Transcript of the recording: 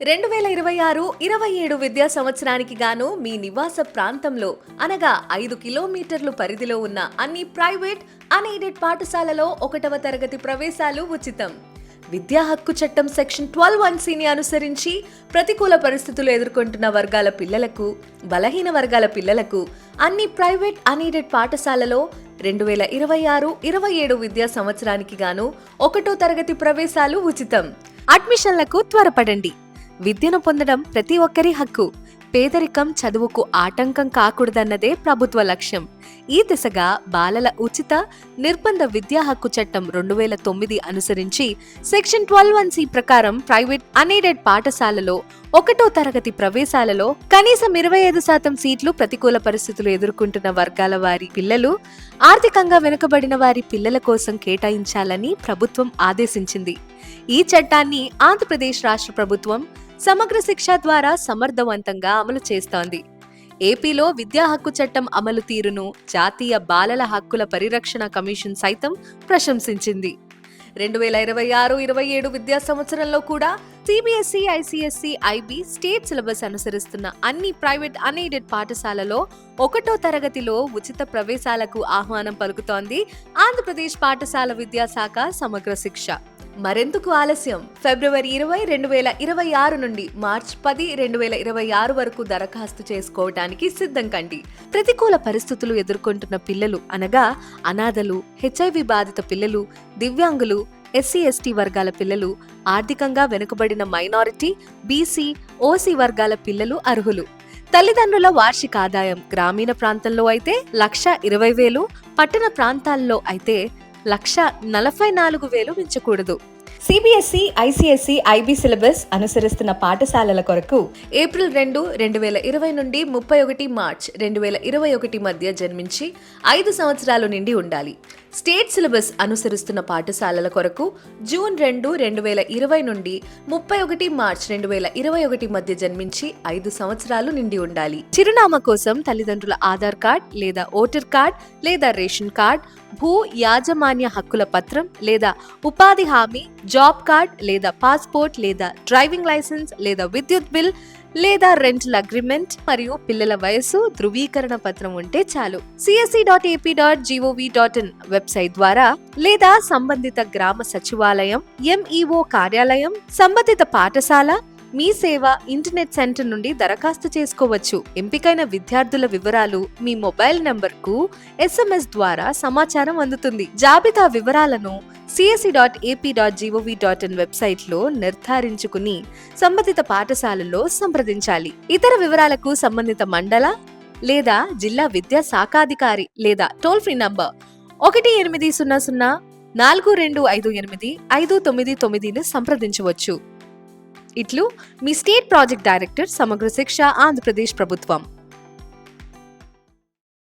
2026-27 విద్యా సంవత్సరానికి గాను మీ నివాస ప్రాంతంలో అనగా 5 కిలోమీటర్లు పరిధిలో ఉన్న అన్ని ప్రైవేట్ అన్ఎయిడెడ్ పాఠశాలలో 1వ తరగతి ప్రవేశాలు ఉచితం. విద్యా హక్కు చట్టం సెక్షన్ 12(1)ని అనుసరించి ప్రతికూల పరిస్థితులు ఎదుర్కొంటున్న వర్గాల పిల్లలకు, బలహీన వర్గాల పిల్లలకు అన్ని ప్రైవేట్ అన్ఎయిడెడ్ పాఠశాలలో 2026-27 విద్యా సంవత్సరానికి గాను 1వ తరగతి ప్రవేశాలు ఉచితం. అడ్మిషన్లకు త్వరపడండి. విద్యను పొందడం ప్రతి ఒక్కరి హక్కు. పేదరికం చదువుకు ఆటంకం కాకూడదన్నదే ప్రభుత్వ లక్ష్యం. ఈ దిశగా బాలల ఉచిత నిర్బంధ విద్యా హక్కు చట్టం 2009 అనుసరించి సెక్షన్ 12(1)C ప్రకారం ప్రైవేట్ అన్ఎయిడెడ్ పాఠశాలలో 1వ తరగతి ప్రవేశాలలో కనీసం 25% సీట్లు ప్రతికూల పరిస్థితులు ఎదుర్కొంటున్న వర్గాల వారి పిల్లలు, ఆర్థికంగా వెనుకబడిన వారి పిల్లల కోసం కేటాయించాలని ప్రభుత్వం ఆదేశించింది. ఈ చట్టాన్ని ఆంధ్రప్రదేశ్ రాష్ట్ర ప్రభుత్వం సమగ్ర శిక్ష ద్వారా సమర్థవంతంగా అమలు చేస్తోంది. ఏపీలో విద్యా హక్కు చట్టం అమలు తీరును జాతీయ బాలల హక్కుల పరిరక్షణ కమిషన్ సైతం ప్రశంసించింది. 2026-27 విద్యా సంవత్సరంలో కూడా CBSE, ICSE, IB state syllabus అనుసరిస్తున్న అన్ని ప్రైవేట్ అన్ఎయిడెడ్ పాఠశాలలో 1వ తరగతిలో ఉచిత ప్రవేశాలకు ఆహ్వానం పలుకుతోంది ఆంధ్రప్రదేశ్ పాఠశాల విద్యాశాఖ సమగ్ర శిక్ష. మరెందుకు ఆలస్యం? ఫిబ్రవరి 20, 2026 నుండి మార్చి 10, 2026 వరకు దరఖాస్తు చేసుకోవడానికి సిద్ధం కండి. ప్రతికూల పరిస్థితులు ఎదుర్కొంటున్న పిల్లలు అనగా అనాథలు, HIV బాధిత పిల్లలు, దివ్యాంగులు, SC, ST వర్గాల పిల్లలు, ఆర్థికంగా వెనుకబడిన మైనారిటీ, BC, OC వర్గాల పిల్లలు అర్హులు. తల్లిదండ్రుల వార్షిక ఆదాయం గ్రామీణ ప్రాంతంలో అయితే 1,20,000, పట్టణ ప్రాంతాల్లో అయితే 1,44,000 మించకూడదు. CBSE, ICSE, IB సిలబస్ అనుసరిస్తున్న పాఠశాలల కొరకు ఏప్రిల్ 2, 2020 నుండి 31 మార్చి 2021 మధ్య జన్మించి 5 సంవత్సరాలు నిండి ఉండాలి. స్టేట్ సిలబస్ అనుసరిస్తున్న పాఠశాలల కొరకు జూన్ 2, 2020 నుండి 31 మార్చి 2021 మధ్య జన్మించి 5 సంవత్సరాలు నిండి ఉండాలి. చిరునామా కోసం తల్లిదండ్రుల ఆధార్ కార్డ్ లేదా ఓటర్ కార్డ్ లేదా రేషన్ కార్డ్, భూ యాజమాన్య హక్కుల పత్రం లేదా ఉపాధి హామీ, జాబ్ కార్డ్ లేదా పాస్పోర్ట్ లేదా డ్రైవింగ్ లైసెన్స్ లేదా విద్యుత్ బిల్ లేదా రెంటల్ అగ్రిమెంట్ మరియు పిల్లల వయసు ధృవీకరణ పత్రం ఉంటే చాలు. csc.ap.gov.in వెబ్సైట్ ద్వారా లేదా సంబంధిత గ్రామ సచివాలయం, MEO కార్యాలయం, సంబంధిత పాఠశాల, మీ సేవ ఇంటర్నెట్ సెంటర్ నుండి దరఖాస్తు చేసుకోవచ్చు. ఎంపికైన విద్యార్థుల వివరాలు మీ మొబైల్ నంబర్కు SMS ద్వారా సమాచారం అందుతుంది. జాబితా వివరాలను csc.ap.gov.in వెబ్సైట్ లో నిర్ధారించుకుని సంబంధిత పాఠశాలలో సంప్రదించాలి. ఇతర వివరాలకు సంబంధిత మండల లేదా జిల్లా విద్యా శాఖాధికారి లేదా టోల్ ఫ్రీ నంబర్ 1800-4258-5999ను సంప్రదించవచ్చు. ఇట్లు మీ స్టేట్ ప్రాజెక్ట్ డైరెక్టర్, సమగ్ర శిక్ష, ఆంధ్రప్రదేశ్ ప్రభుత్వం.